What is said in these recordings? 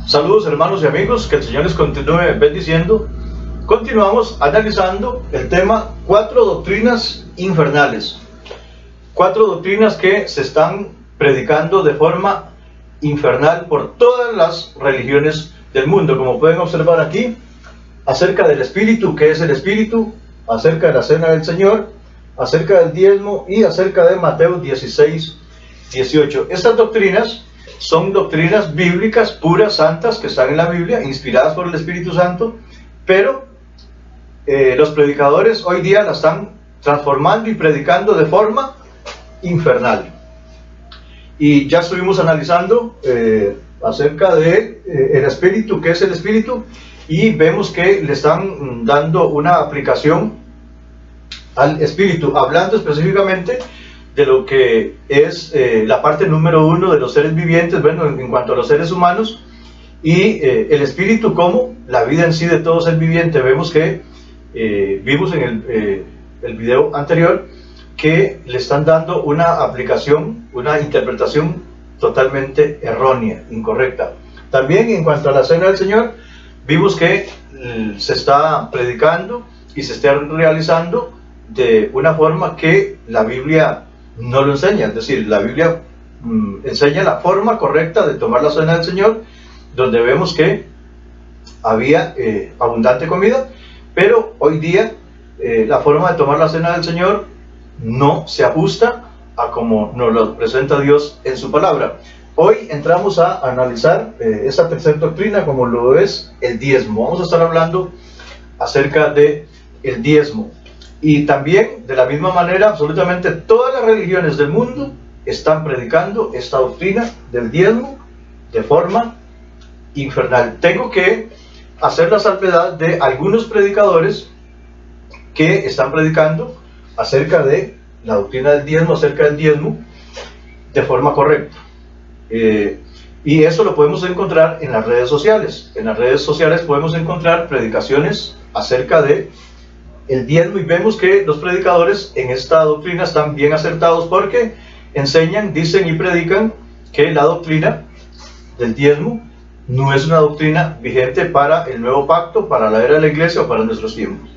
Saludos hermanos y amigos, que el Señor les continúe bendiciendo. Continuamos analizando el tema 4 doctrinas infernales. 4 doctrinas que se están predicando de forma infernal por todas las religiones del mundo. Como pueden observar aquí, acerca del Espíritu, ¿qué es el Espíritu? Acerca de la Cena del Señor, acerca del diezmo y acerca de Mateo 16, 18. Estas doctrinas son doctrinas bíblicas puras, santas, que están en la Biblia, inspiradas por el Espíritu Santo, pero los predicadores hoy día la están transformando y predicando de forma infernal. Y ya estuvimos analizando acerca de el Espíritu, qué es el Espíritu, y vemos que le están dando una aplicación al Espíritu, hablando específicamente de lo que es la parte número 1 de los seres vivientes, bueno, en cuanto a los seres humanos, y el Espíritu como la vida en sí de todo ser viviente. Vemos que vimos en el video anterior que le están dando una aplicación, una interpretación totalmente errónea, incorrecta. También en cuanto a la Cena del Señor, vimos que se está predicando y se está realizando de una forma que la Biblia no lo enseña. Es decir, la Biblia enseña la forma correcta de tomar la Cena del Señor, donde vemos que había abundante comida, pero hoy día la forma de tomar la Cena del Señor no se ajusta a como nos lo presenta Dios en su palabra. Hoy entramos a analizar esta tercera doctrina, como lo es el diezmo. Vamos a estar hablando acerca de el diezmo. Y también, de la misma manera, absolutamente todas las religiones del mundo están predicando esta doctrina del diezmo de forma infernal. Tengo que hacer la salvedad de algunos predicadores que están predicando acerca de la doctrina del diezmo, acerca del diezmo, de forma correcta. Y eso lo podemos encontrar en las redes sociales. En las redes sociales podemos encontrar predicaciones acerca de el diezmo, y vemos que los predicadores en esta doctrina están bien acertados, porque enseñan, dicen y predican que la doctrina del diezmo no es una doctrina vigente para el nuevo pacto, para la era de la iglesia o para nuestros tiempos.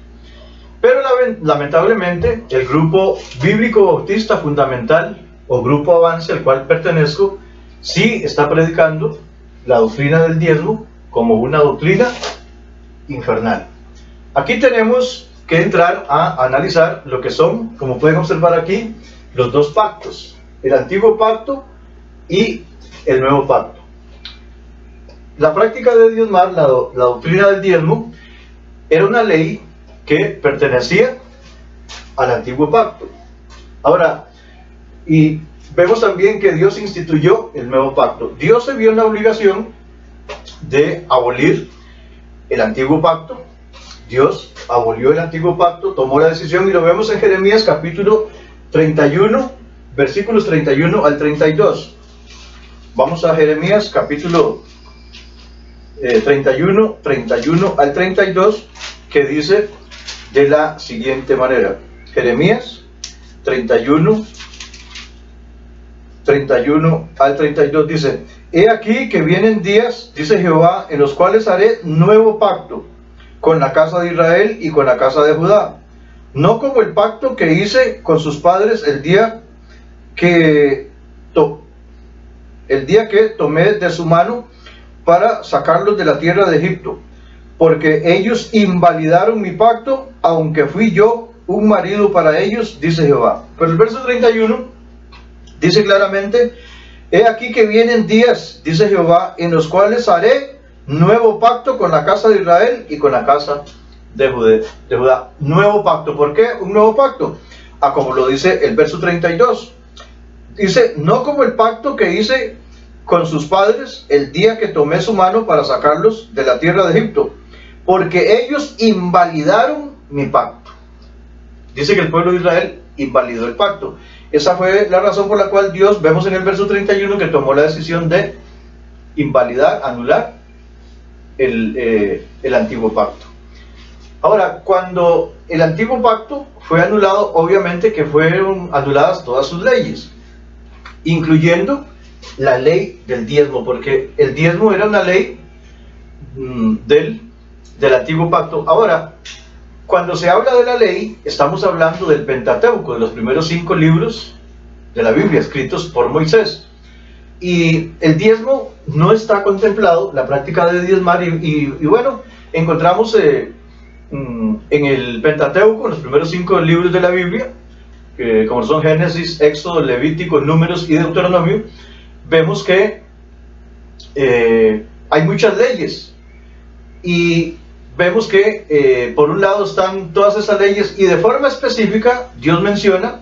Pero lamentablemente el grupo bíblico bautista fundamental o grupo Avance, al cual pertenezco, sí está predicando la doctrina del diezmo como una doctrina infernal. Aquí tenemos que entrar a analizar lo que son, como pueden observar aquí, los dos pactos, el antiguo pacto y el nuevo pacto. La práctica de diezmar, la doctrina del diezmo, era una ley que pertenecía al antiguo pacto. Ahora, y vemos también que Dios instituyó el nuevo pacto. Dios se vio en la obligación de abolir el antiguo pacto. Dios abolió el antiguo pacto, tomó la decisión, y lo vemos en Jeremías capítulo 31, versículos 31 al 32. Vamos a Jeremías capítulo 31 al 32, que dice de la siguiente manera. Jeremías 31 al 32 dice: He aquí que vienen días, dice Jehová, en los cuales haré nuevo pacto con la casa de Israel y con la casa de Judá, no como el pacto que hice con sus padres el día que tomé de su mano para sacarlos de la tierra de Egipto, porque ellos invalidaron mi pacto, aunque fui yo un marido para ellos, dice Jehová. Pero el verso 31 dice claramente: He aquí que vienen días, dice Jehová, en los cuales haré nuevo pacto con la casa de Israel y con la casa de Judá. Nuevo pacto. ¿Por qué un nuevo pacto? Como lo dice el verso 32. Dice: no como el pacto que hice con sus padres el día que tomé su mano para sacarlos de la tierra de Egipto, porque ellos invalidaron mi pacto. Dice que el pueblo de Israel invalidó el pacto. Esa fue la razón por la cual Dios, vemos en el verso 31, que tomó la decisión de invalidar, anular el antiguo pacto. Ahora, cuando el antiguo pacto fue anulado, obviamente que fueron anuladas todas sus leyes, incluyendo la ley del diezmo, porque el diezmo era una ley del antiguo pacto. Ahora, cuando se habla de la ley, estamos hablando del Pentateuco, de los primeros 5 libros de la Biblia escritos por Moisés. Y el diezmo no está contemplado, la práctica de diezmar, y bueno, encontramos en el Pentateuco, en los primeros 5 libros de la Biblia, como son Génesis, Éxodo, Levítico, Números y Deuteronomio, vemos que hay muchas leyes, y vemos que por un lado están todas esas leyes, y de forma específica Dios menciona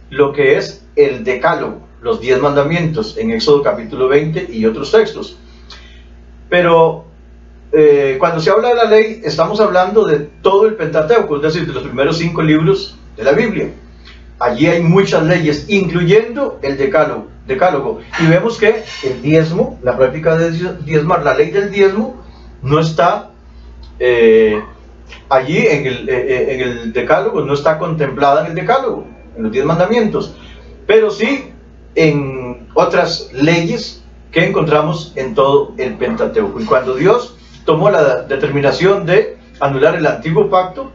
lo que es el decálogo, los 10 mandamientos, en Éxodo capítulo 20 y otros textos. Pero cuando se habla de la ley, estamos hablando de todo el Pentateuco, es decir, de los primeros 5 libros de la Biblia. Allí hay muchas leyes, incluyendo el decálogo. Y vemos que el diezmo, la práctica de diezmar, la ley del diezmo, no está allí en el decálogo, no está contemplada en el decálogo, en los 10 mandamientos, pero sí en otras leyes que encontramos en todo el Pentateuco. Y cuando Dios tomó la determinación de anular el antiguo pacto,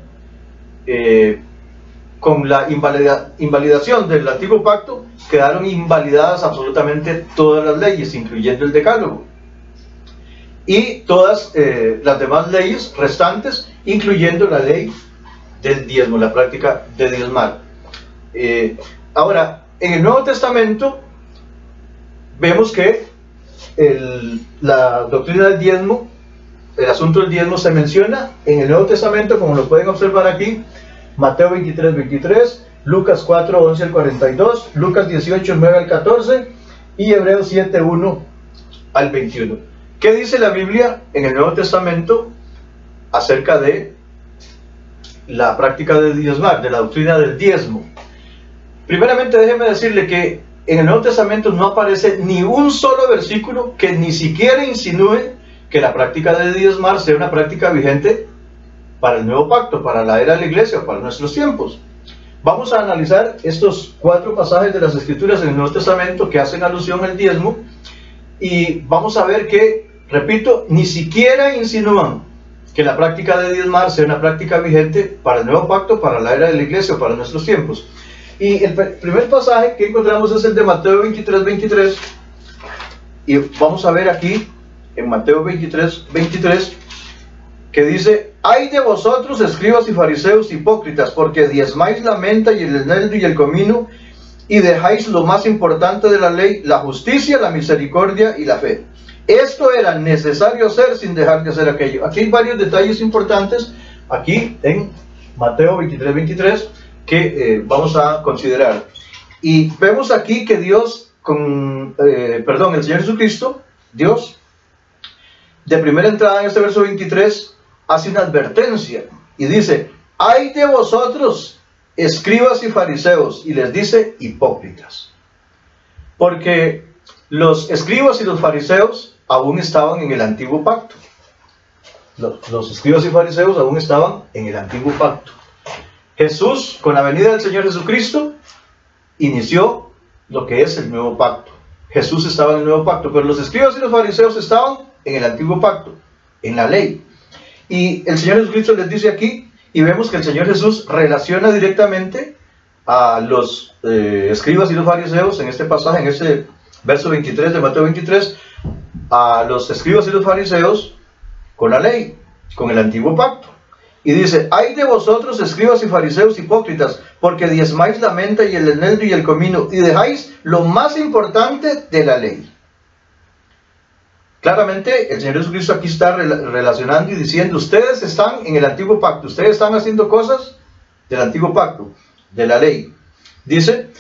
con la invalidación del antiguo pacto, quedaron invalidadas absolutamente todas las leyes, incluyendo el decálogo, y todas las demás leyes restantes, incluyendo la ley del diezmo, la práctica de diezmar. Ahora, en el Nuevo Testamento vemos que la doctrina del diezmo, el asunto del diezmo se menciona en el Nuevo Testamento, como lo pueden observar aquí: Mateo 23, 23, Lucas 4, 11 al 42, Lucas 18, 9 al 14 y Hebreos 7, 1 al 21. ¿Qué dice la Biblia en el Nuevo Testamento acerca de la práctica de diezmar, de la doctrina del diezmo? Primeramente, déjeme decirle que en el Nuevo Testamento no aparece ni un solo versículo que ni siquiera insinúe que la práctica de diezmar sea una práctica vigente para el nuevo pacto, para la era de la iglesia, para nuestros tiempos. Vamos a analizar estos 4 pasajes de las Escrituras en el Nuevo Testamento que hacen alusión al diezmo, y vamos a ver que, repito, ni siquiera insinúan que la práctica de diezmar sea una práctica vigente para el nuevo pacto, para la era de la iglesia, para nuestros tiempos. Y el primer pasaje que encontramos es el de Mateo 23, 23, y vamos a ver aquí en Mateo 23, 23, que dice: «Ay de vosotros, escribas y fariseos hipócritas, porque diezmáis la menta y el eneldo y el comino, y dejáis lo más importante de la ley, la justicia, la misericordia y la fe. Esto era necesario hacer sin dejar de hacer aquello». Aquí hay varios detalles importantes, aquí en Mateo 23, 23, que vamos a considerar. Y vemos aquí que Dios, el Señor Jesucristo, Dios, de primera entrada en este verso 23, hace una advertencia y dice: «Ay de vosotros, escribas y fariseos», y les dice hipócritas, porque los escribas y los fariseos aún estaban en el antiguo pacto. Los escribas y fariseos aún estaban en el antiguo pacto. Jesús, con la venida del Señor Jesucristo, inició lo que es el nuevo pacto. Jesús estaba en el nuevo pacto, pero los escribas y los fariseos estaban en el antiguo pacto, en la ley. Y el Señor Jesucristo les dice aquí, y vemos que el Señor Jesús relaciona directamente a los escribas y los fariseos en este pasaje, en este verso 23 de Mateo 23, a los escribas y los fariseos con la ley, con el antiguo pacto. Y dice: «Ay de vosotros, escribas y fariseos hipócritas, porque diezmáis la menta y el eneldo y el comino, y dejáis lo más importante de la ley». Claramente el Señor Jesucristo aquí está relacionando y diciendo: ustedes están en el antiguo pacto, ustedes están haciendo cosas del antiguo pacto, de la ley. Dice,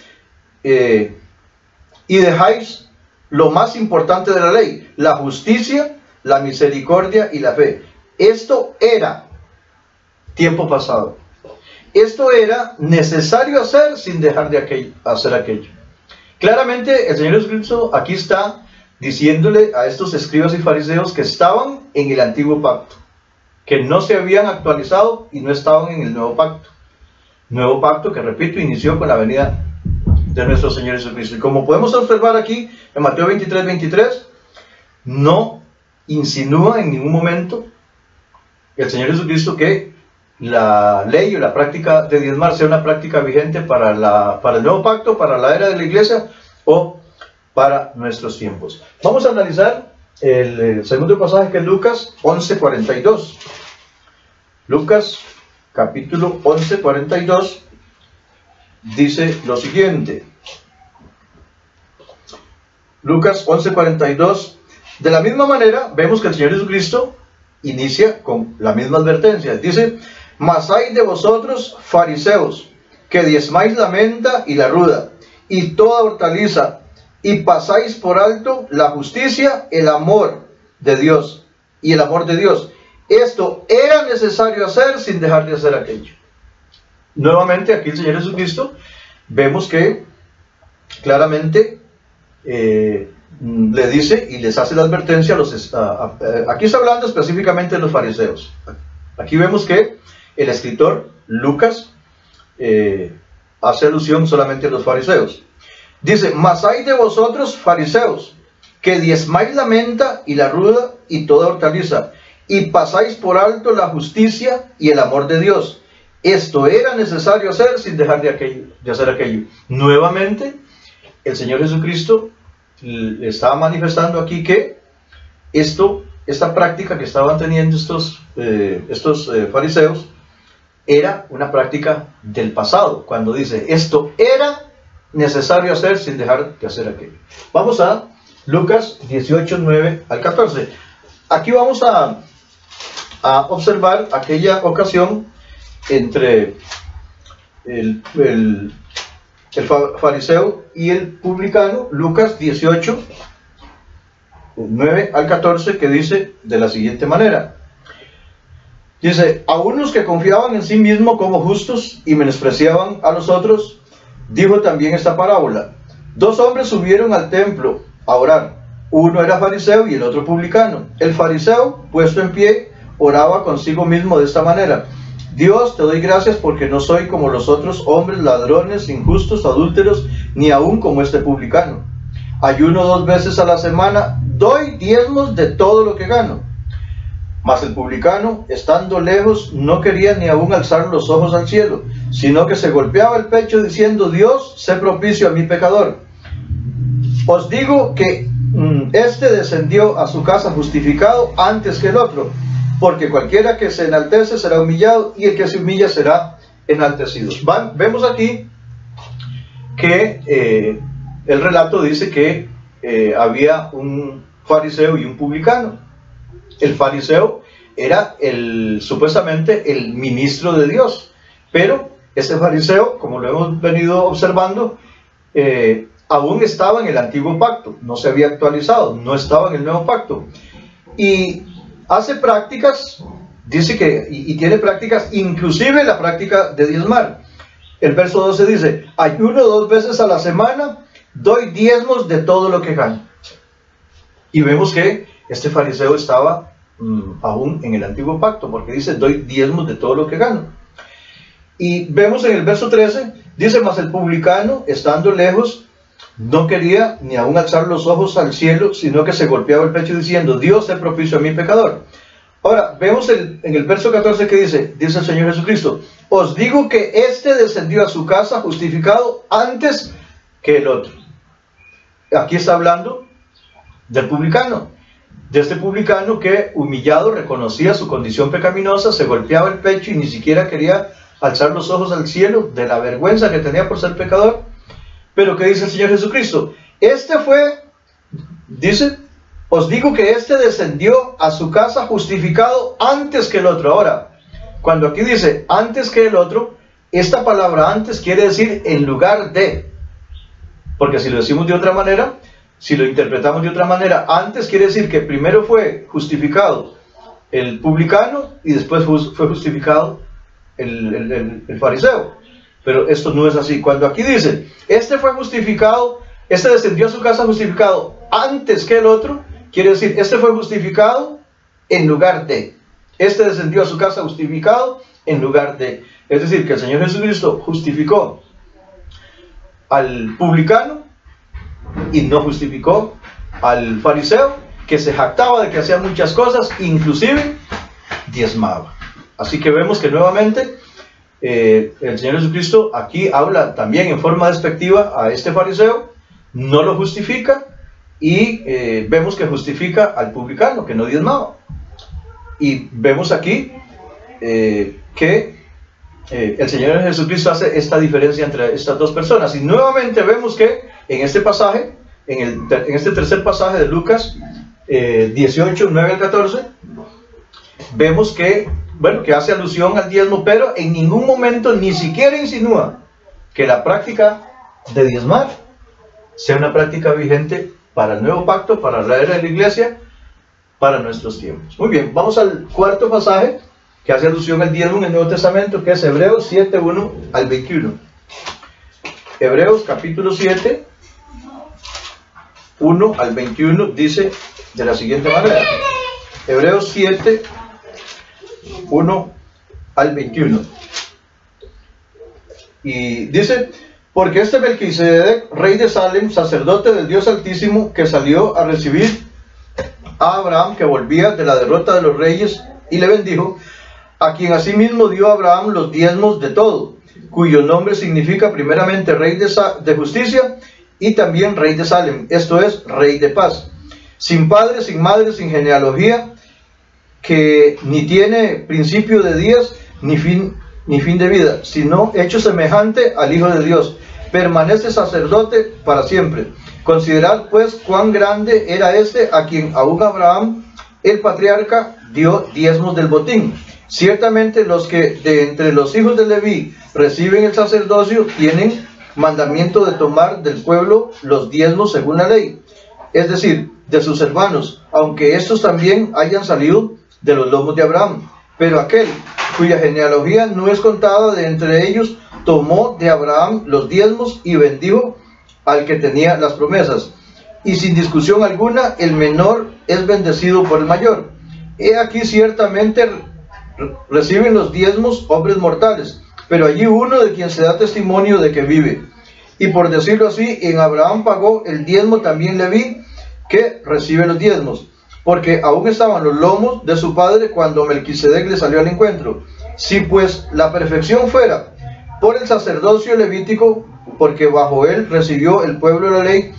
y dejáis lo más importante de la ley, la justicia, la misericordia y la fe. Esto era tiempo pasado. Esto era necesario hacer sin dejar de hacer aquello. Claramente el Señor Jesucristo aquí está diciéndole a estos escribas y fariseos que estaban en el antiguo pacto, que no se habían actualizado y no estaban en el nuevo pacto. Nuevo pacto que, repito, inició con la venida de nuestro Señor Jesucristo. Y como podemos observar aquí en Mateo 23, 23, no insinúa en ningún momento el Señor Jesucristo que la ley o la práctica de diezmar sea una práctica vigente para el nuevo pacto, para la era de la iglesia o para nuestros tiempos. Vamos a analizar el segundo pasaje, que es Lucas 11:42. Lucas capítulo 11:42 dice lo siguiente. Lucas 11:42. De la misma manera vemos que el Señor Jesucristo inicia con la misma advertencia. Dice: mas hay de vosotros, fariseos, que diezmáis la menta y la ruda, y toda hortaliza, y pasáis por alto la justicia, el amor de Dios, y el amor de Dios. Esto era necesario hacer sin dejar de hacer aquello. Nuevamente aquí el Señor Jesucristo vemos que claramente le dice y les hace la advertencia a los... aquí está hablando específicamente de los fariseos. Aquí vemos que el escritor Lucas hace alusión solamente a los fariseos. Dice: mas hay de vosotros, fariseos, que diezmáis la menta y la ruda y toda hortaliza, y pasáis por alto la justicia y el amor de Dios. Esto era necesario hacer sin dejar de hacer aquello. Nuevamente, el Señor Jesucristo le estaba manifestando aquí que esta práctica que estaban teniendo estos fariseos era una práctica del pasado, cuando dice: esto era necesario hacer sin dejar de hacer aquello. Vamos a Lucas 18:9 al 14. Aquí vamos a observar aquella ocasión entre el fariseo y el publicano. Lucas 18:9 al 14, que dice de la siguiente manera. Dice: a unos que confiaban en sí mismos como justos y menospreciaban a los otros, dijo también esta parábola. Dos hombres subieron al templo a orar. Uno era fariseo y el otro publicano. El fariseo, puesto en pie, oraba consigo mismo de esta manera: Dios, te doy gracias porque no soy como los otros hombres, ladrones, injustos, adúlteros, ni aun como este publicano. Ayuno 2 veces a la semana, doy diezmos de todo lo que gano. Mas el publicano, estando lejos, no quería ni aun alzar los ojos al cielo, sino que se golpeaba el pecho diciendo: Dios, sé propicio a mi pecador. Os digo que este descendió a su casa justificado antes que el otro, porque cualquiera que se enaltece será humillado, y el que se humilla será enaltecido. Vemos aquí que el relato dice que había un fariseo y un publicano. El fariseo era supuestamente el ministro de Dios, pero ese fariseo, como lo hemos venido observando, aún estaba en el antiguo pacto, no se había actualizado, no estaba en el nuevo pacto, y hace prácticas, dice que, y tiene prácticas, inclusive la práctica de diezmar. El verso 12 dice: ayuno 2 veces a la semana, doy diezmos de todo lo que gano. Y vemos que este fariseo estaba aún en el antiguo pacto, porque dice: doy diezmos de todo lo que gano. Y vemos en el verso 13, dice: mas el publicano, estando lejos, no quería ni aun alzar los ojos al cielo, sino que se golpeaba el pecho diciendo: Dios, sé propicio a mi pecador. Ahora, vemos en el verso 14 que dice el Señor Jesucristo: os digo que este descendió a su casa justificado antes que el otro. Aquí está hablando del publicano, de este publicano que, humillado, reconocía su condición pecaminosa, se golpeaba el pecho y ni siquiera quería alzar los ojos al cielo de la vergüenza que tenía por ser pecador. Pero ¿qué dice el Señor Jesucristo? Dice: os digo que este descendió a su casa justificado antes que el otro. Ahora, cuando aquí dice antes que el otro, esta palabra antes quiere decir en lugar de. Porque si lo decimos de otra manera, si lo interpretamos de otra manera, antes quiere decir que primero fue justificado el publicano y después fue justificado el fariseo. Pero esto no es así. Cuando aquí dice, este fue justificado, este descendió a su casa justificado antes que el otro, quiere decir, este fue justificado en lugar de. Este descendió a su casa justificado en lugar de. Es decir, que el Señor Jesucristo justificó al publicano y no justificó al fariseo, que se jactaba de que hacía muchas cosas, inclusive diezmaba. Así que vemos que nuevamente el Señor Jesucristo aquí habla también en forma despectiva a este fariseo, no lo justifica, y vemos que justifica al publicano que no diezmaba. Y vemos aquí que el Señor Jesucristo hace esta diferencia entre estas dos personas. Y nuevamente vemos que en este pasaje, en este tercer pasaje de Lucas 18, 9 al 14, vemos que, bueno, que hace alusión al diezmo, pero en ningún momento ni siquiera insinúa que la práctica de diezmar sea una práctica vigente para el nuevo pacto, para la era de la iglesia, para nuestros tiempos. Muy bien, vamos al cuarto pasaje que hace alusión al diezmo en el Nuevo Testamento, que es Hebreos 7, 1 al 21. Hebreos capítulo 7, 1 al 21, dice de la siguiente manera. Hebreos 7, 1 al 21. Y dice: porque este Melquisedec, rey de Salem, sacerdote del Dios Altísimo, que salió a recibir a Abraham, que volvía de la derrota de los reyes, y le bendijo, a quien asimismo dio a Abraham los diezmos de todo, cuyo nombre significa primeramente rey de justicia, y también rey de Salem, esto es, rey de paz, sin padre, sin madre, sin genealogía, que ni tiene principio de días, ni fin de vida, sino hecho semejante al Hijo de Dios, permanece sacerdote para siempre. Considerad pues cuán grande era este, a quien aún Abraham, el patriarca, dio diezmos del botín. Ciertamente los que de entre los hijos de Leví reciben el sacerdocio tienen mandamiento de tomar del pueblo los diezmos según la ley, es decir, de sus hermanos, aunque estos también hayan salido de los lomos de Abraham. Pero aquel cuya genealogía no es contada de entre ellos, tomó de Abraham los diezmos y bendijo al que tenía las promesas. Y sin discusión alguna, el menor es bendecido por el mayor. He aquí ciertamente reciben los diezmos hombres mortales, pero allí uno de quien se da testimonio de que vive. Y por decirlo así, en Abraham pagó el diezmo también Leví, que recibe los diezmos, porque aún estaban los lomos de su padre cuando Melquisedec le salió al encuentro. Si pues la perfección fuera por el sacerdocio levítico, porque bajo él recibió el pueblo la ley,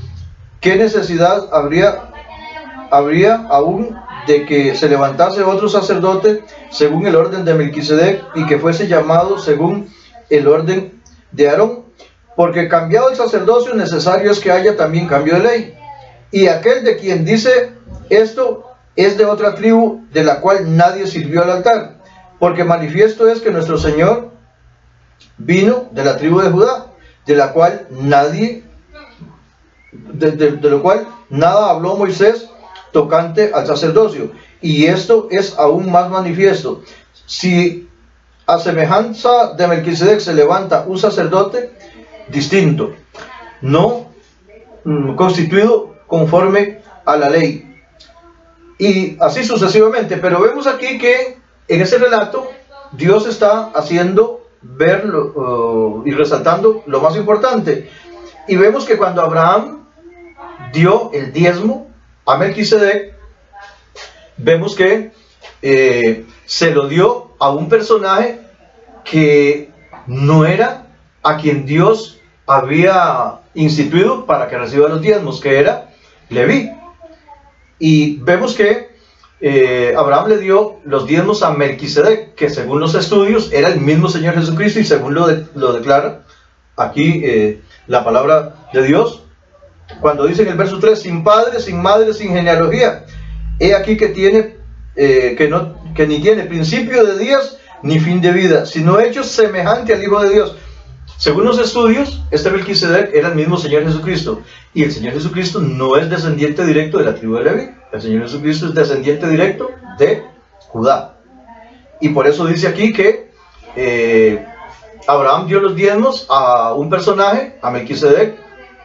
¿qué necesidad habría aún de que se levantase otro sacerdote según el orden de Melquisedec y que fuese llamado según el orden de Aarón? Porque cambiado el sacerdocio, necesario es que haya también cambio de ley. Y aquel de quien dice esto es de otra tribu, de la cual nadie sirvió al altar, porque manifiesto es que nuestro Señor vino de la tribu de Judá, de la cual de lo cual nada habló Moisés tocante al sacerdocio. Y esto es aún más manifiesto: si a semejanza de Melquisedec se levanta un sacerdote distinto, no constituido conforme a la ley, y así sucesivamente. Pero vemos aquí que en ese relato Dios está haciendo ver y resaltando lo más importante, y vemos que cuando Abraham dio el diezmo a Melquisedec, vemos que se lo dio a un personaje que no era a quien Dios había instituido para que reciba los diezmos, que era Leví. Y vemos que Abraham le dio los diezmos a Melquisedec, que según los estudios era el mismo Señor Jesucristo, y según lo declara aquí la palabra de Dios, cuando dice en el verso 3, sin padre, sin madre, sin genealogía, he aquí que tiene que ni tiene principio de días ni fin de vida, sino hecho semejante al Hijo de Dios. Según los estudios, este Melquisedec era el mismo Señor Jesucristo, y el Señor Jesucristo no es descendiente directo de la tribu de Leví. El Señor Jesucristo es descendiente directo de Judá, y por eso dice aquí que Abraham dio los diezmos a un personaje, a Melquisedec.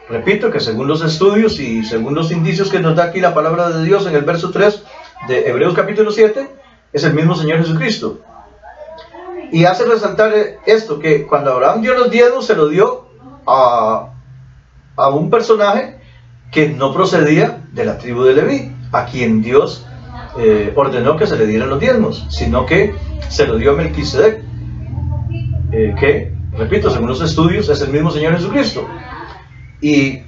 Repito que según los estudios y según los indicios que nos da aquí la palabra de Dios en el verso 3 de Hebreos capítulo 7, es el mismo Señor Jesucristo. Y hace resaltar esto, que cuando Abraham dio los diezmos, se lo dio a un personaje que no procedía de la tribu de Leví. a quien Dios ordenó que se le dieran los diezmos, sino que se lo dio a Melquisedec, que, repito, según los estudios, es el mismo Señor Jesucristo. Y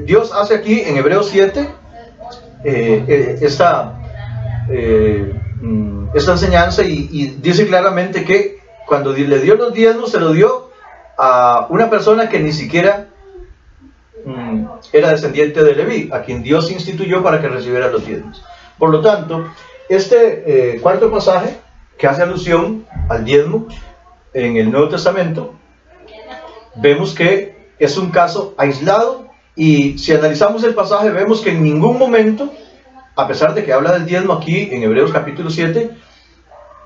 Dios hace aquí en Hebreos 7 esta enseñanza y dice claramente que cuando le dio los diezmos, se lo dio a una persona que ni siquiera era descendiente de Leví, a quien Dios instituyó para que recibiera los diezmos. Por lo tanto, este cuarto pasaje, que hace alusión al diezmo en el Nuevo Testamento, vemos que es un caso aislado, y si analizamos el pasaje vemos que en ningún momento, a pesar de que habla del diezmo aquí en Hebreos capítulo 7,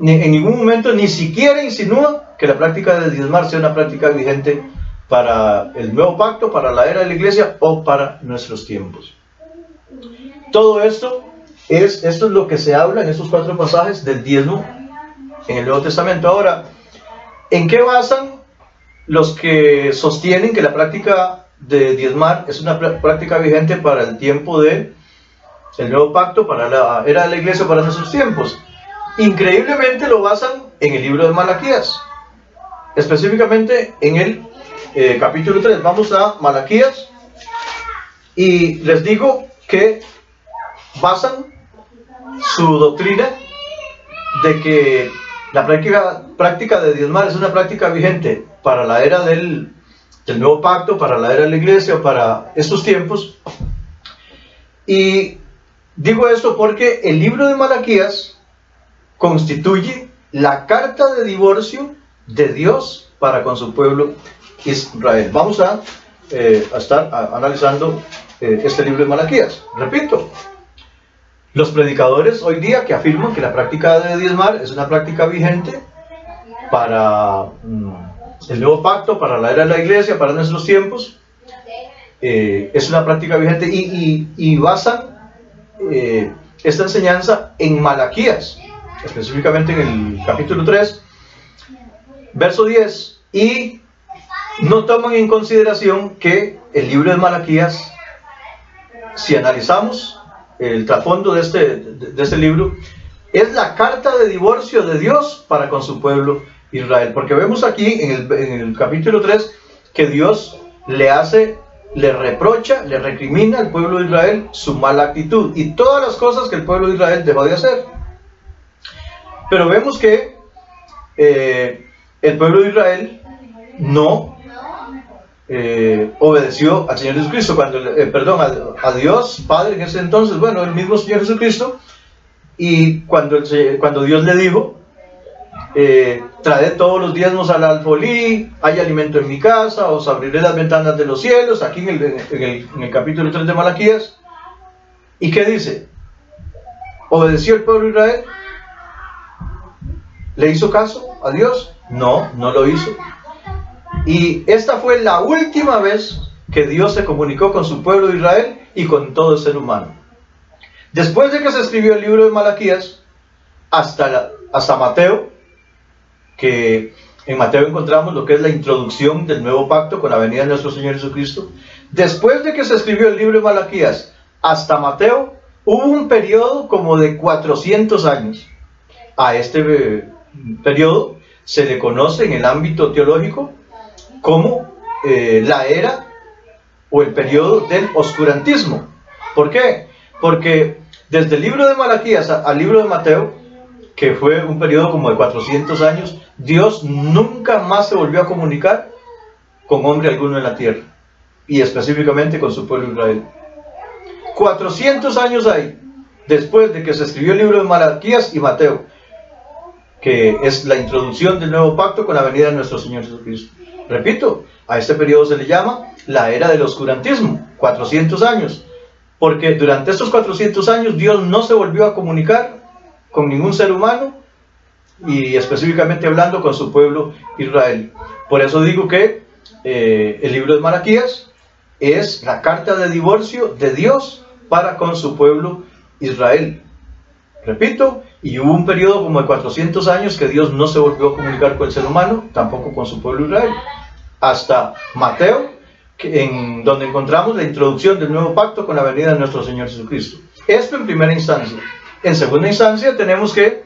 en ningún momento ni siquiera insinúa que la práctica de diezmar sea una práctica vigente para el nuevo pacto, para la era de la iglesia o para nuestros tiempos. Todo esto es lo que se habla en estos cuatro pasajes del diezmo en el Nuevo Testamento. Ahora, ¿en qué basan los que sostienen que la práctica de diezmar es una práctica vigente para el tiempo del nuevo pacto, para la era de la iglesia, para nuestros tiempos? Increíblemente lo basan en el libro de Malaquías, específicamente en el capítulo 3. Vamos a Malaquías y les digo que basan su doctrina de que la práctica de diezmar es una práctica vigente para la era del nuevo pacto, para la era de la iglesia, para estos tiempos. Y digo esto porque el libro de Malaquías constituye la carta de divorcio de Dios para con su pueblo Israel. Vamos a estar analizando este libro de Malaquías. Repito, los predicadores hoy día que afirman que la práctica de diezmar es una práctica vigente para el nuevo pacto, para la era de la iglesia, para nuestros tiempos, es una práctica vigente y basan esta enseñanza en Malaquías, específicamente en el capítulo 3, verso 10, y no toman en consideración que el libro de Malaquías, si analizamos el trasfondo de este libro, es la carta de divorcio de Dios para con su pueblo Israel, porque vemos aquí en el capítulo 3 que Dios le reprocha, le recrimina al pueblo de Israel su mala actitud y todas las cosas que el pueblo de Israel dejó de hacer. Pero vemos que el pueblo de Israel no obedeció al Señor Jesucristo, a Dios Padre en ese entonces, bueno, el mismo Señor Jesucristo, y cuando Dios le dijo, traed todos los diezmos al alfolí, hay alimento en mi casa, os abriré las ventanas de los cielos, aquí en el capítulo 3 de Malaquías. ¿Y qué dice? ¿Obedeció el pueblo de Israel? ¿Le hizo caso a Dios? No, no lo hizo. Y esta fue la última vez que Dios se comunicó con su pueblo de Israel y con todo ser humano. Después de que se escribió el libro de Malaquías, hasta Mateo, que en Mateo encontramos lo que es la introducción del nuevo pacto con la venida de nuestro Señor Jesucristo. Después de que se escribió el libro de Malaquías hasta Mateo, hubo un periodo como de 400 años. A este periodo se le conoce en el ámbito teológico como la era o el periodo del oscurantismo. ¿Por qué? Porque desde el libro de Malaquías al libro de Mateo, que fue un periodo como de 400 años, Dios nunca más se volvió a comunicar con hombre alguno en la tierra, y específicamente con su pueblo Israel. 400 años hay, después de que se escribió el libro de Malaquías y Mateo, que es la introducción del nuevo pacto con la venida de nuestro Señor Jesucristo. Repito, a este periodo se le llama la era del oscurantismo, 400 años, porque durante estos 400 años Dios no se volvió a comunicar con ningún ser humano, y específicamente hablando con su pueblo Israel. Por eso digo que el libro de Malaquías es la carta de divorcio de Dios para con su pueblo Israel. Repito, y hubo un periodo como de 400 años que Dios no se volvió a comunicar con el ser humano, tampoco con su pueblo Israel, hasta Mateo, en donde encontramos la introducción del nuevo pacto con la venida de nuestro Señor Jesucristo. Esto en primera instancia. En segunda instancia tenemos que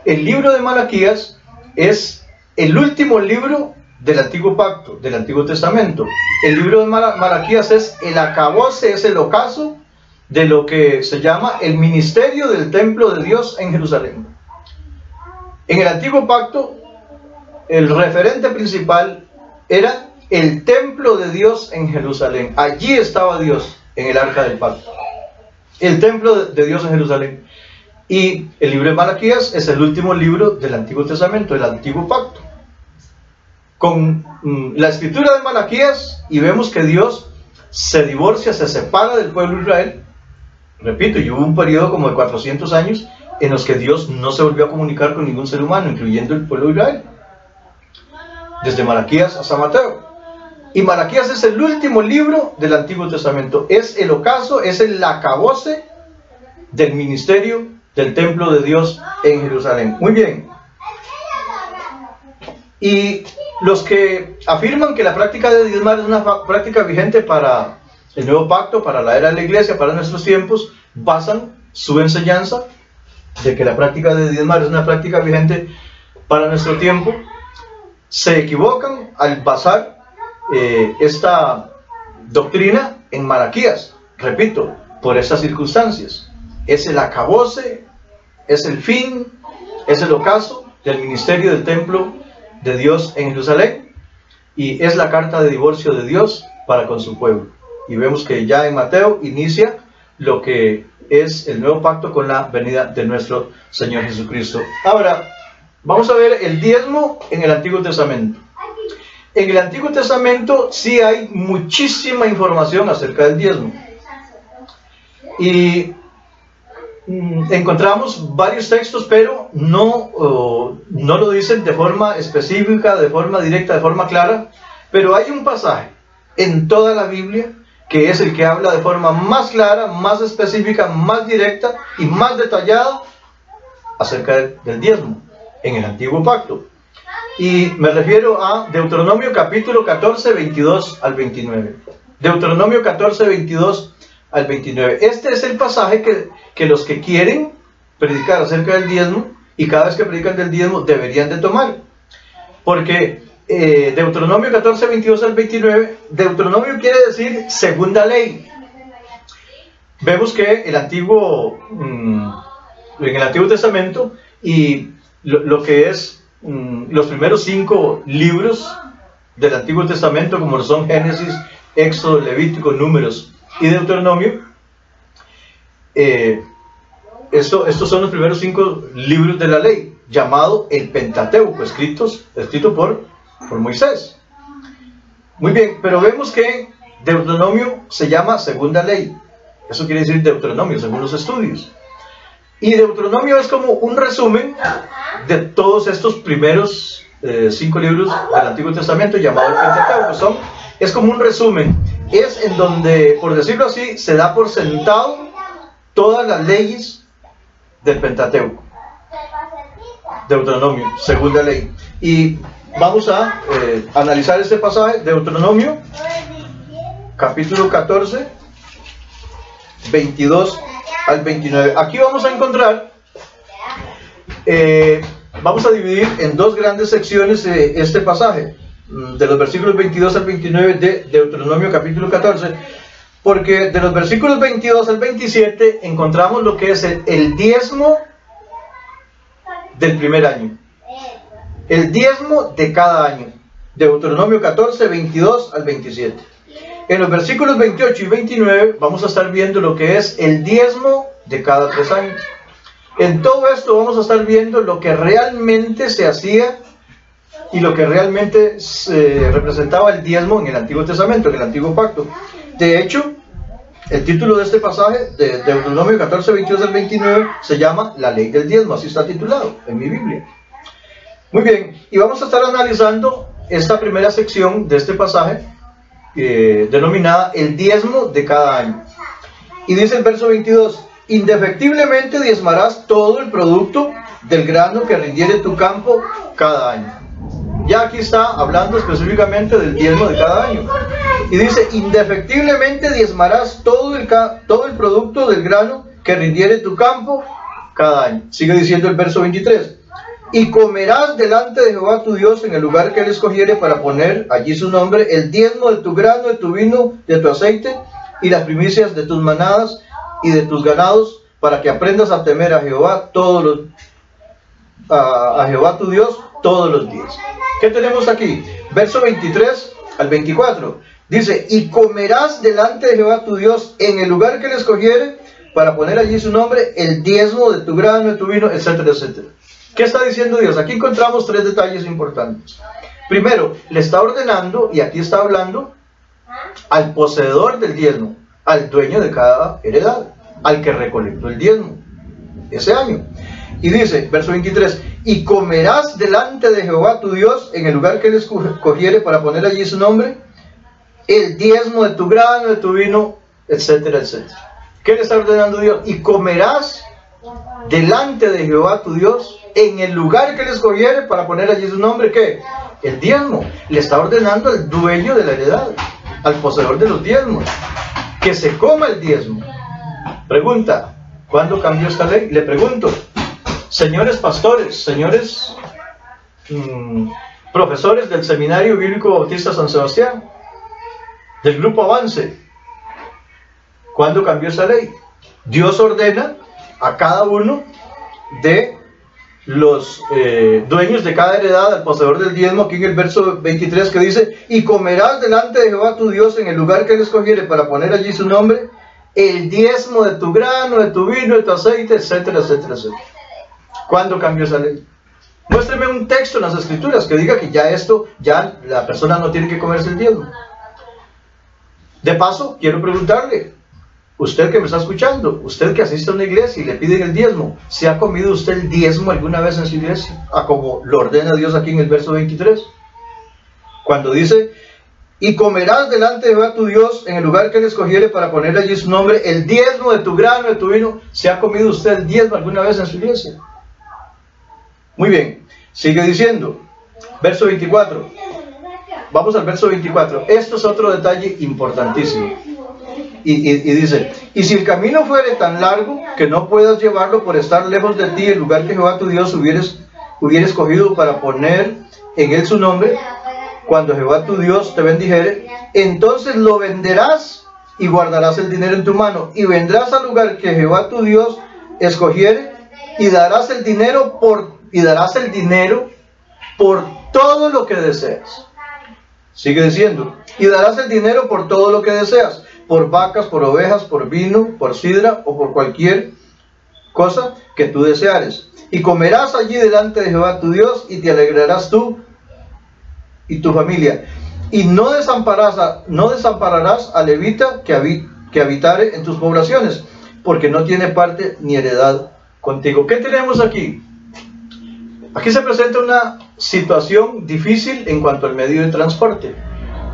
el libro de Malaquías es el último libro del Antiguo Pacto, del Antiguo Testamento. El libro de Malaquías es el acabose, es el ocaso de lo que se llama el ministerio del templo de Dios en Jerusalén. En el Antiguo Pacto, el referente principal era el templo de Dios en Jerusalén. Allí estaba Dios en el arca del pacto. El templo de Dios en Jerusalén. Y el libro de Malaquías es el último libro del Antiguo Testamento, del Antiguo Pacto. Con la escritura de Malaquías, y vemos que Dios se divorcia, se separa del pueblo de Israel. Repito, y hubo un periodo como de 400 años en los que Dios no se volvió a comunicar con ningún ser humano, incluyendo el pueblo de Israel. Desde Malaquías hasta Mateo. Y Malaquías es el último libro del Antiguo Testamento. Es el ocaso, es el acabose del ministerio del templo de Dios en Jerusalén. Muy bien. Y los que afirman que la práctica de diezmar es una práctica vigente para el nuevo pacto, para la era de la iglesia, para nuestros tiempos, basan su enseñanza de que la práctica de diezmar es una práctica vigente para nuestro tiempo. Se equivocan al basar esta doctrina en Malaquías, repito, por estas circunstancias. Es el acabose, es el fin, es el ocaso del ministerio del templo de Dios en Jerusalén, y es la carta de divorcio de Dios para con su pueblo. Y vemos que ya en Mateo inicia lo que es el nuevo pacto con la venida de nuestro Señor Jesucristo. Ahora, vamos a ver el diezmo en el Antiguo Testamento. En el Antiguo Testamento sí hay muchísima información acerca del diezmo. Y encontramos varios textos, pero no lo dicen de forma específica, de forma directa, de forma clara. Pero hay un pasaje en toda la Biblia que es el que habla de forma más clara, más específica, más directa y más detallada acerca del diezmo en el Antiguo Pacto. Y me refiero a Deuteronomio capítulo 14, 22 al 29. Deuteronomio 14, 22 al 29. Este es el pasaje que los que quieren predicar acerca del diezmo, y cada vez que predican del diezmo, deberían de tomar. Porque Deuteronomio 14, 22 al 29, Deuteronomio quiere decir segunda ley. Vemos que en el Antiguo Testamento, y lo que es los primeros 5 libros del Antiguo Testamento, como son Génesis, Éxodo, Levítico, Números y Deuteronomio, estos son los primeros 5 libros de la ley, llamado el Pentateuco, escrito por Moisés. Muy bien, pero vemos que Deuteronomio se llama segunda ley. Eso quiere decir Deuteronomio, según los estudios. Y Deuteronomio es como un resumen de todos estos primeros 5 libros del Antiguo Testamento, llamado el Pentateuco. Es como un resumen. Es en donde, por decirlo así, se da por sentado todas las leyes del Pentateuco. Deuteronomio, segunda ley. Y vamos a analizar este pasaje, Deuteronomio, capítulo 14, 22 al 29. Aquí vamos a encontrar, vamos a dividir en 2 grandes secciones este pasaje, de los versículos 22 al 29 de Deuteronomio capítulo 14, porque de los versículos 22 al 27 encontramos lo que es el diezmo del primer año. El diezmo de cada año. Deuteronomio 14, 22 al 27. En los versículos 28 y 29 vamos a estar viendo lo que es el diezmo de cada 3 años. En todo esto vamos a estar viendo lo que realmente se hacía y lo que realmente representaba el diezmo en el Antiguo Testamento, en el Antiguo Pacto. De hecho, el título de este pasaje, de Deuteronomio 14, 22 al 29, se llama La Ley del Diezmo, así está titulado en mi Biblia. Muy bien, y vamos a estar analizando esta primera sección de este pasaje, denominada el diezmo de cada año. Y dice el verso 22, indefectiblemente diezmarás todo el producto del grano que rindiere tu campo cada año. Ya aquí está hablando específicamente del diezmo de cada año. Y dice, indefectiblemente diezmarás todo el producto del grano que rindiere tu campo cada año. Sigue diciendo el verso 23. Y comerás delante de Jehová tu Dios en el lugar que él escogiere para poner allí su nombre, el diezmo de tu grano, de tu vino, de tu aceite, y las primicias de tus manadas y de tus ganados, para que aprendas a temer a Jehová a Jehová tu Dios todos los días. ¿Qué tenemos aquí? Verso 23 al 24. Dice, y comerás delante de Jehová tu Dios en el lugar que él escogiere para poner allí su nombre, el diezmo de tu grano, de tu vino, etcétera, etcétera. ¿Qué está diciendo Dios? Aquí encontramos tres detalles importantes. Primero, le está ordenando, y aquí está hablando, al poseedor del diezmo, al dueño de cada heredad, al que recolectó el diezmo ese año. Y dice, verso 23, y comerás delante de Jehová tu Dios en el lugar que él escogiere para poner allí su nombre, el diezmo de tu grano, de tu vino, etcétera, etcétera. ¿Qué le está ordenando Dios? Y comerás delante de Jehová tu Dios en el lugar que él escogiere para poner allí su nombre, ¿qué? El diezmo. Le está ordenando al dueño de la heredad, al poseedor de los diezmos, que se coma el diezmo. Pregunta, ¿cuándo cambió esta ley? Le pregunto, señores pastores, señores profesores del Seminario Bíblico Bautista San Sebastián, del Grupo Avance, ¿cuándo cambió esa ley? Dios ordena a cada uno de los dueños de cada heredad, al poseedor del diezmo, aquí en el verso 23 que dice, y comerás delante de Jehová tu Dios en el lugar que él escogiere para poner allí su nombre, el diezmo de tu grano, de tu vino, de tu aceite, etcétera, etcétera, etcétera. ¿Cuándo cambió esa ley? Muéstreme un texto en las Escrituras que diga que ya la persona no tiene que comerse el diezmo. De paso, quiero preguntarle, usted que me está escuchando, usted que asiste a una iglesia y le piden el diezmo, ¿se ha comido usted el diezmo alguna vez en su iglesia? Como lo ordena Dios aquí en el verso 23. Cuando dice, y comerás delante de Jehová tu Dios en el lugar que él escogiere para poner allí su nombre, el diezmo de tu grano, de tu vino. ¿Se ha comido usted el diezmo alguna vez en su iglesia? Muy bien, sigue diciendo, verso 24. Vamos al verso 24. Esto es otro detalle importantísimo. Y dice, y si el camino fuere tan largo que no puedas llevarlo por estar lejos de ti, el lugar que Jehová tu Dios hubiera escogido para poner en él su nombre, cuando Jehová tu Dios te bendijere, entonces lo venderás y guardarás el dinero en tu mano, y vendrás al lugar que Jehová tu Dios escogiere, y darás el dinero por todo lo que deseas. Sigue diciendo, y darás el dinero por todo lo que deseas, por vacas, por ovejas, por vino, por sidra o por cualquier cosa que tú deseares. Y comerás allí delante de Jehová tu Dios, y te alegrarás tú y tu familia. Y no desampararás a levita que habitare en tus poblaciones, porque no tiene parte ni heredad contigo. ¿Qué tenemos aquí? Aquí se presenta una situación difícil en cuanto al medio de transporte.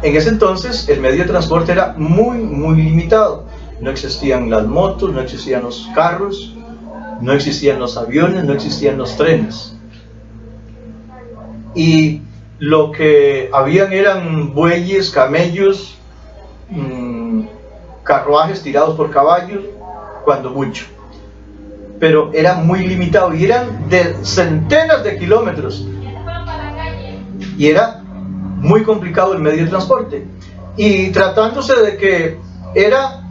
En ese entonces el medio de transporte era muy limitado. No existían las motos, no existían los carros, no existían los aviones, no existían los trenes. Y lo que habían eran bueyes, camellos, carruajes tirados por caballos, cuando mucho. Pero era muy limitado y eran de centenas de kilómetros. Y era muy complicado el medio de transporte. Y tratándose de que era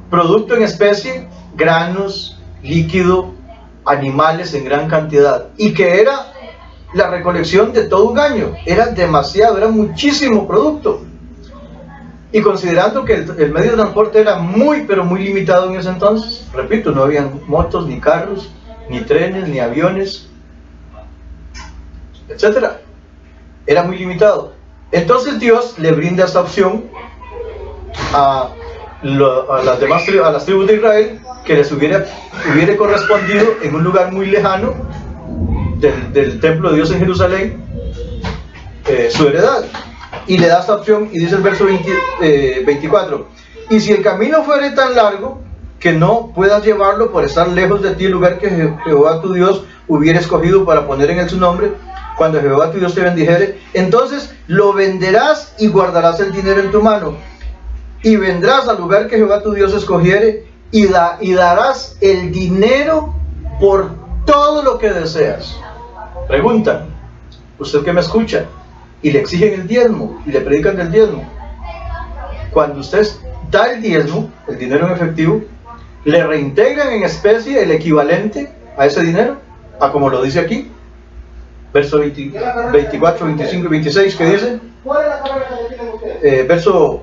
producto en especie, granos, líquido, animales en gran cantidad, y que era la recolección de todo un año, era demasiado, era muchísimo producto. Y considerando que el medio de transporte era pero muy limitado en ese entonces, repito, no habían motos, ni carros, ni trenes, ni aviones, etcétera. Era muy limitado. Entonces Dios le brinda esta opción a las tribus de Israel, que les hubiera correspondido en un lugar muy lejano del templo de Dios en Jerusalén, su heredad. Y le da esta opción, y dice el verso 24, y si el camino fuere tan largo que no puedas llevarlo por estar lejos de ti, el lugar que Jehová tu Dios hubiera escogido para poner en él su nombre, cuando Jehová tu Dios te bendijere, entonces lo venderás y guardarás el dinero en tu mano, y vendrás al lugar que Jehová tu Dios escogiere, y darás el dinero por todo lo que deseas. Pregunta, usted que me escucha y le exigen el diezmo y le predican del diezmo, cuando usted da el diezmo, el dinero en efectivo, le reintegran en especie el equivalente a ese dinero, a como lo dice aquí, verso 24, 25 y 26, que dice, verso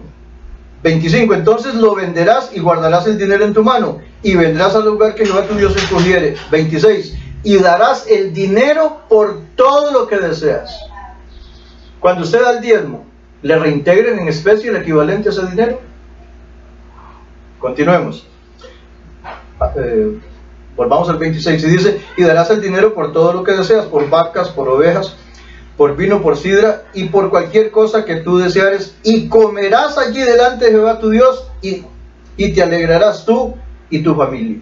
25, entonces lo venderás y guardarás el dinero en tu mano, y vendrás al lugar que Jehová tu Dios escogiere. 26, y darás el dinero por todo lo que deseas. Cuando usted da el diezmo, ¿le reintegren en especie el equivalente a ese dinero? Continuemos. Volvamos al 26, y dice, y darás el dinero por todo lo que deseas, por vacas, por ovejas, por vino, por sidra, y por cualquier cosa que tú deseares, y comerás allí delante de Jehová tu Dios, y te alegrarás tú y tu familia.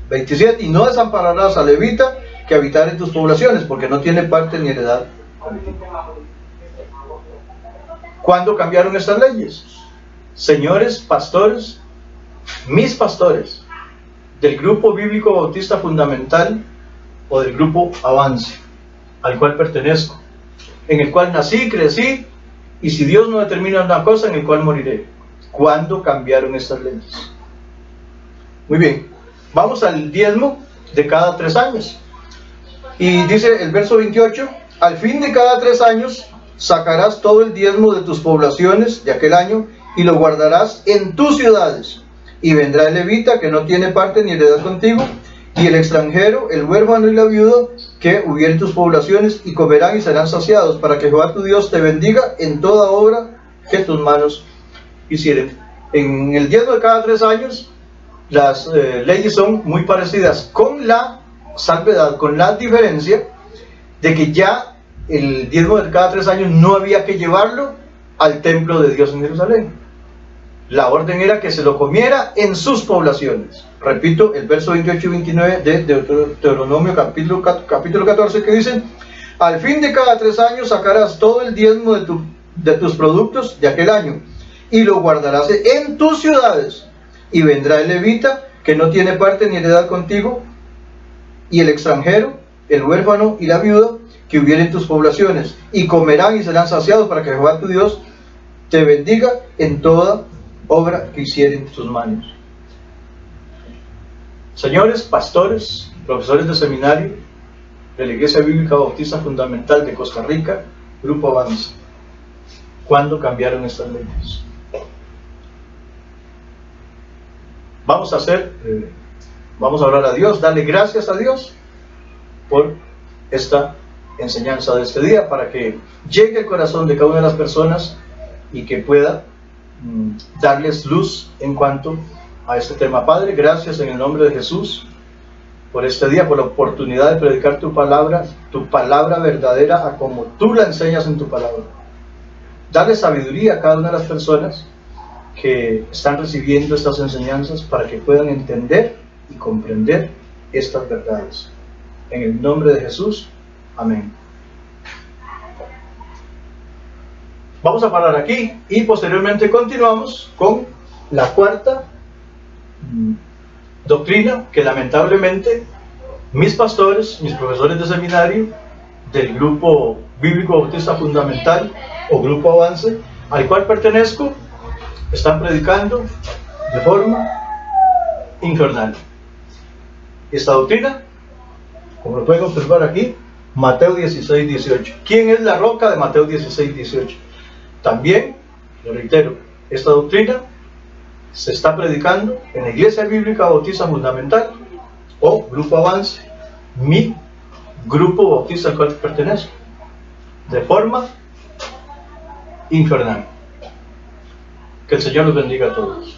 27, y no desampararás al levita que habitar en tus poblaciones, porque no tiene parte ni heredad. ¿Cuándo cambiaron estas leyes? Señores pastores, mis pastores, del grupo bíblico bautista fundamental, o del grupo Avance, al cual pertenezco, en el cual nací, crecí, y si Dios no determina una cosa, en el cual moriré. ¿Cuándo cambiaron estas leyes? Muy bien, vamos al diezmo de cada 3 años. Y dice el verso 28, al fin de cada 3 años sacarás todo el diezmo de tus poblaciones de aquel año, y lo guardarás en tus ciudades. Y vendrá el levita que no tiene parte ni heredad contigo, y el extranjero, el huérfano y la viuda que hubiere en tus poblaciones, y comerán y serán saciados, para que Jehová tu Dios te bendiga en toda obra que tus manos hicieren. En el diezmo de cada 3 años, las leyes son muy parecidas, con la salvedad, con la diferencia de que ya el diezmo de cada 3 años no había que llevarlo al templo de Dios en Jerusalén. La orden era que se lo comiera en sus poblaciones. Repito, el verso 28 y 29 de Deuteronomio capítulo 14, que dicen, al fin de cada 3 años sacarás todo el diezmo de tus productos de aquel año, y lo guardarás en tus ciudades, y vendrá el levita que no tiene parte ni heredad contigo, y el extranjero, el huérfano y la viuda que hubieren en tus poblaciones, y comerán y serán saciados, para que Jehová tu Dios te bendiga en toda obra que hicieren tus manos. Señores pastores, profesores de seminario de la Iglesia Bíblica Bautista Fundamental de Costa Rica, Grupo Avance, ¿cuándo cambiaron estas leyes? Vamos a orar a Dios, darle gracias a Dios por esta enseñanza de este día, para que llegue al corazón de cada una de las personas y que pueda darles luz en cuanto a este tema. Padre, gracias en el nombre de Jesús por este día, por la oportunidad de predicar tu palabra verdadera a como tú la enseñas en tu palabra. Dale sabiduría a cada una de las personas que están recibiendo estas enseñanzas, para que puedan entender y comprender estas verdades. En el nombre de Jesús, amén. Vamos a parar aquí y posteriormente continuamos con la cuarta doctrina que lamentablemente mis pastores, mis profesores de seminario del grupo bíblico bautista fundamental o grupo Avance, al cual pertenezco, están predicando de forma infernal. Esta doctrina, como lo pueden observar aquí, Mateo 16, 18. ¿Quién es la roca de Mateo 16, 18? También, lo reitero, esta doctrina se está predicando en la Iglesia Bíblica Bautista Fundamental o Grupo Avance, mi grupo bautista al cual pertenezco, de forma infernal. Que el Señor los bendiga a todos.